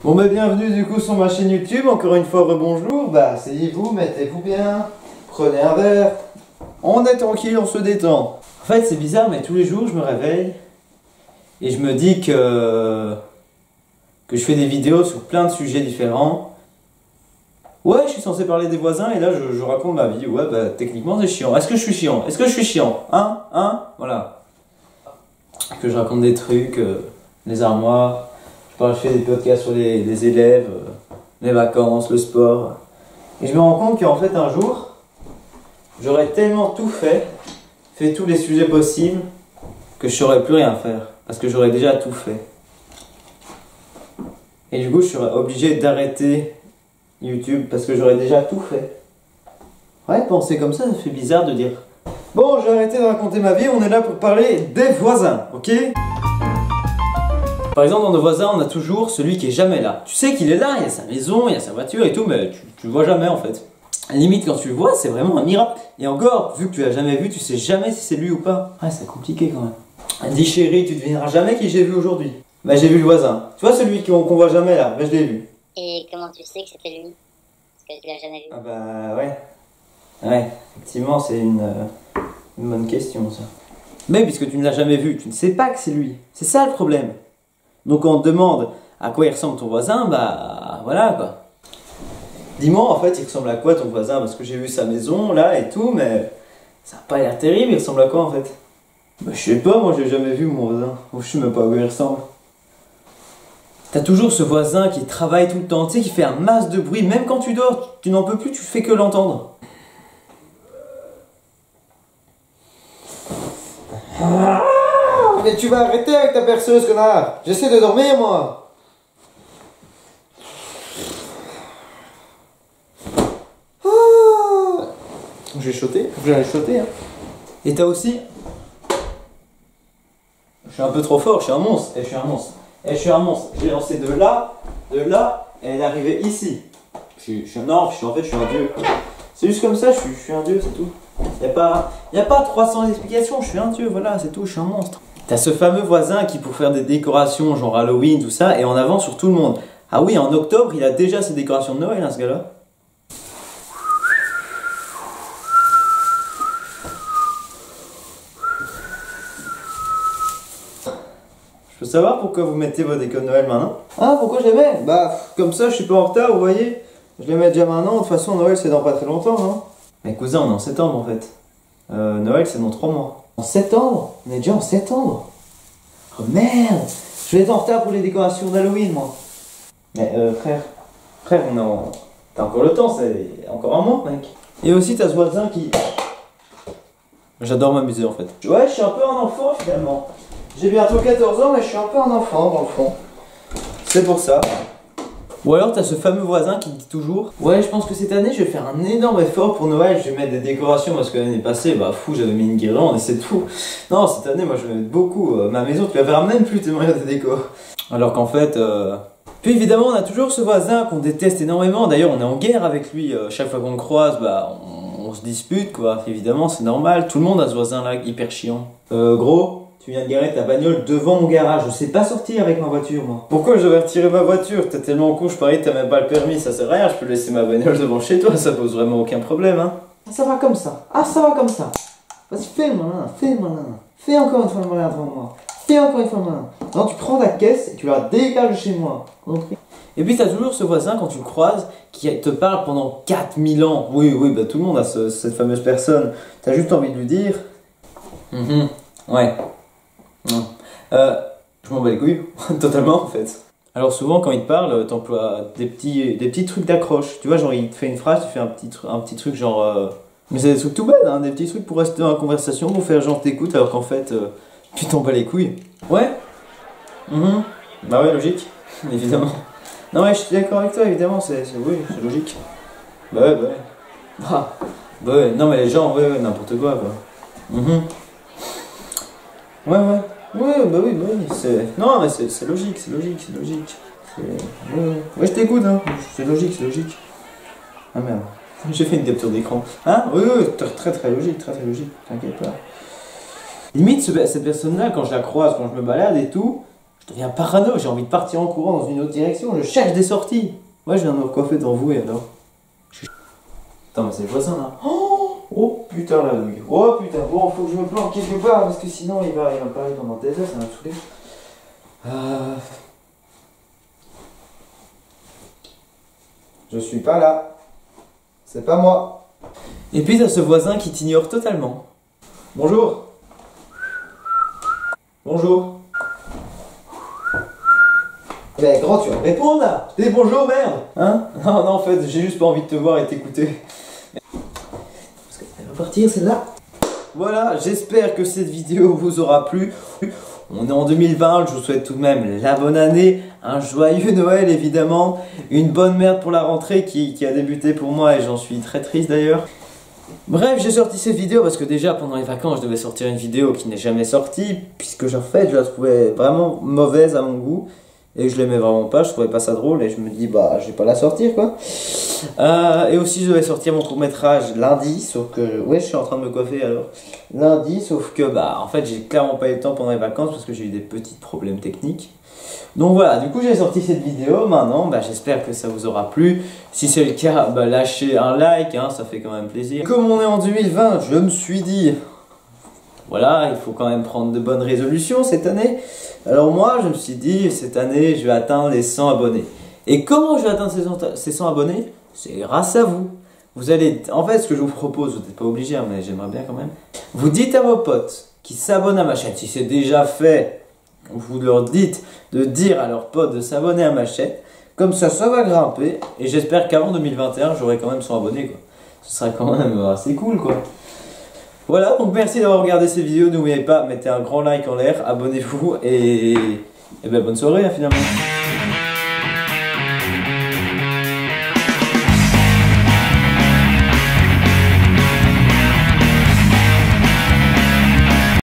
Bon bah bienvenue du coup sur ma chaîne YouTube, encore une fois rebonjour, bah asseyez-vous, mettez-vous bien, prenez un verre, on est tranquille, on se détend. En fait c'est bizarre mais tous les jours je me réveille et je me dis que je fais des vidéos sur plein de sujets différents. Ouais, je suis censé parler des voisins et là je raconte ma vie, ouais bah techniquement c'est chiant. Est-ce que je suis chiant? Est-ce que je suis chiant? Voilà. Que je raconte des trucs, les armoires. Je fais des podcasts sur les élèves, les vacances, le sport. Et je me rends compte qu'en fait un jour, j'aurais tellement tout fait tous les sujets possibles, que je ne saurais plus rien faire. Parce que j'aurais déjà tout fait. Et du coup, je serais obligé d'arrêter YouTube parce que j'aurais déjà tout fait. Ouais, penser comme ça fait bizarre de dire. Bon, j'ai arrêté de raconter ma vie, on est là pour parler des voisins, ok ? Par exemple, dans nos voisins, on a toujours celui qui est jamais là. Tu sais qu'il est là, il y a sa maison, il y a sa voiture et tout, mais tu le vois jamais en fait. Limite, quand tu le vois, c'est vraiment un miracle. Et encore, vu que tu l'as jamais vu, tu sais jamais si c'est lui ou pas. Ouais, c'est compliqué quand même. Elle dit chérie, tu devineras jamais qui j'ai vu aujourd'hui. Bah, j'ai vu le voisin. Tu vois celui qu'on voit jamais là, bah, je l'ai vu. Et comment tu sais que c'était lui? Parce que tu l'as jamais vu. Ah bah ouais. Ouais, effectivement, c'est une bonne question ça. Mais puisque tu ne l'as jamais vu, tu ne sais pas que c'est lui. C'est ça le problème. Donc on te demande à quoi il ressemble ton voisin, bah voilà quoi. Dis-moi en fait il ressemble à quoi ton voisin, parce que j'ai vu sa maison là et tout, mais ça n'a pas l'air terrible, il ressemble à quoi en fait? Bah je sais pas, moi j'ai jamais vu mon voisin, je sais même pas à quoi il ressemble. T'as toujours ce voisin qui travaille tout le temps, tu sais, qui fait un masse de bruit, même quand tu dors, tu n'en peux plus, tu fais que l'entendre. Mais tu vas arrêter avec ta perceuse, connard! J'essaie de dormir, moi! Je vais choter, hein. Et t'as aussi... Je suis un peu trop fort, je suis un monstre, et je suis un monstre. J'ai lancé de là, et elle est arrivée ici. Je suis un dieu. C'est juste comme ça, je suis un dieu, c'est tout. Y a pas 300 explications, je suis un dieu, voilà, c'est tout, je suis un monstre. T'as ce fameux voisin qui, pour faire des décorations genre Halloween, tout ça, est en avance sur tout le monde. Ah oui, en octobre, il a déjà ses décorations de Noël, hein, ce gars-là. Je peux savoir pourquoi vous mettez vos décos de Noël maintenant? Ah, pourquoi je les mets? Bah, comme ça, je suis pas en retard, vous voyez. Je les mets déjà maintenant, de toute façon, Noël, c'est dans pas très longtemps, non? Mais cousin, on est en septembre, en fait. Noël, c'est dans 3 mois. En septembre? On est déjà en septembre? Oh merde! Je vais être en retard pour les décorations d'Halloween, moi. Mais frère, t'as encore le temps, c'est encore un mois, mec. Et aussi, t'as ce voisin qui... J'adore m'amuser, en fait. Ouais, je suis un peu un enfant, finalement. J'ai bientôt 14 ans, mais je suis un peu un enfant, dans le fond. C'est pour ça. Ou alors t'as ce fameux voisin qui me dit toujours: ouais, je pense que cette année je vais faire un énorme effort pour Noël, je vais mettre des décorations parce que l'année passée, bah fou, j'avais mis une guirlande et c'est tout. Non, cette année moi je vais mettre beaucoup, ma maison tu la verras même plus tellement il y a des décos. Alors qu'en fait, Puis évidemment on a toujours ce voisin qu'on déteste énormément, d'ailleurs on est en guerre avec lui, chaque fois qu'on le croise, bah on se dispute quoi, évidemment c'est normal, tout le monde a ce voisin là hyper chiant. Gros, tu viens de garer ta bagnole devant mon garage, je sais pas sortir avec ma voiture moi. Pourquoi je devrais retirer ma voiture? T'es tellement con, je parie que t'as même pas le permis, ça sert à rien, je peux laisser ma bagnole devant chez toi, ça pose vraiment aucun problème hein. Ça va comme ça, ça va comme ça. Vas-y fais le malin, fais encore une fois le malin devant moi. Fais encore une fois le malin. Non, tu prends ta caisse et tu la dégages chez moi. Et puis t'as toujours ce voisin quand tu le croises qui te parle pendant 4000 ans. Oui, bah tout le monde a cette fameuse personne. T'as juste envie de lui dire... Ouais. Non. Je m'en bats les couilles, totalement en fait. Alors souvent quand il te parle, t'emploies des petits trucs d'accroche. Tu vois, genre il te fait une phrase, tu fais un petit truc genre... Mais c'est des trucs tout bêtes, hein, des petits trucs pour rester dans la conversation, pour faire genre t'écoutes alors qu'en fait, tu t'en bats les couilles. Ouais. Bah ouais, logique, évidemment. Non ouais, je suis d'accord avec toi, évidemment, oui, c'est logique. Bah ouais. Bah ouais, non mais les gens, ouais, n'importe quoi, quoi. Ouais, bah oui, c'est... Non, mais c'est logique. Ouais, je t'écoute, hein, c'est logique. Ah merde, j'ai fait une capture d'écran. Hein? Oui, très logique, t'inquiète pas. Limite, cette personne-là, quand je la croise, quand je me balade et tout, Je deviens parano, j'ai envie de partir en courant dans une autre direction, je cherche des sorties. Ouais, je viens de me recoiffer devant vous et alors. Attends, mais c'est le voisin là. Oh putain la douille. Oh putain, bon, faut que je me planque quelque part parce que sinon il va parler pendant des heures, ça va me saouler. Je suis pas là. C'est pas moi. Et puis t'as ce voisin qui t'ignore totalement. Bonjour. Bonjour. Mais grand, tu vas me répondre là. Je dis bonjour, merde. Hein? Non, en fait, j'ai juste pas envie de te voir et t'écouter. Parce qu'elle va partir celle-là. Voilà, j'espère que cette vidéo vous aura plu. On est en 2020, je vous souhaite tout de même la bonne année, un joyeux Noël évidemment, une bonne merde pour la rentrée qui a débuté pour moi et j'en suis très triste d'ailleurs. Bref, j'ai sorti cette vidéo parce que déjà pendant les vacances je devais sortir une vidéo qui n'est jamais sortie puisque en fait je la trouvais vraiment mauvaise à mon goût et je l'aimais vraiment pas, je trouvais pas ça drôle et je me dis bah je vais pas la sortir quoi. Et aussi je devais sortir mon court métrage lundi, sauf que ouais je suis en train de me coiffer alors lundi, sauf que bah en fait j'ai clairement pas eu le temps pendant les vacances parce que j'ai eu des petits problèmes techniques. Donc voilà, du coup j'ai sorti cette vidéo, maintenant bah, j'espère que ça vous aura plu. Si c'est le cas, bah, lâchez un like, hein, ça fait quand même plaisir. Comme on est en 2020, je me suis dit, voilà, il faut quand même prendre de bonnes résolutions cette année. Alors moi je me suis dit, cette année je vais atteindre les 100 abonnés. Et comment je vais atteindre ces 100 abonnés? C'est grâce à vous. Vous allez, en fait ce que je vous propose, vous n'êtes pas obligé, hein, mais j'aimerais bien quand même. Vous dites à vos potes qui s'abonnent à ma chaîne, si c'est déjà fait, vous leur dites de dire à leurs potes de s'abonner à ma chaîne, comme ça va grimper et j'espère qu'avant 2021 j'aurai quand même 100 abonnés quoi. Ce sera quand même assez cool quoi. Voilà, donc merci d'avoir regardé cette vidéo, n'oubliez pas, mettez un grand like en l'air, abonnez-vous et ben bonne soirée hein, finalement.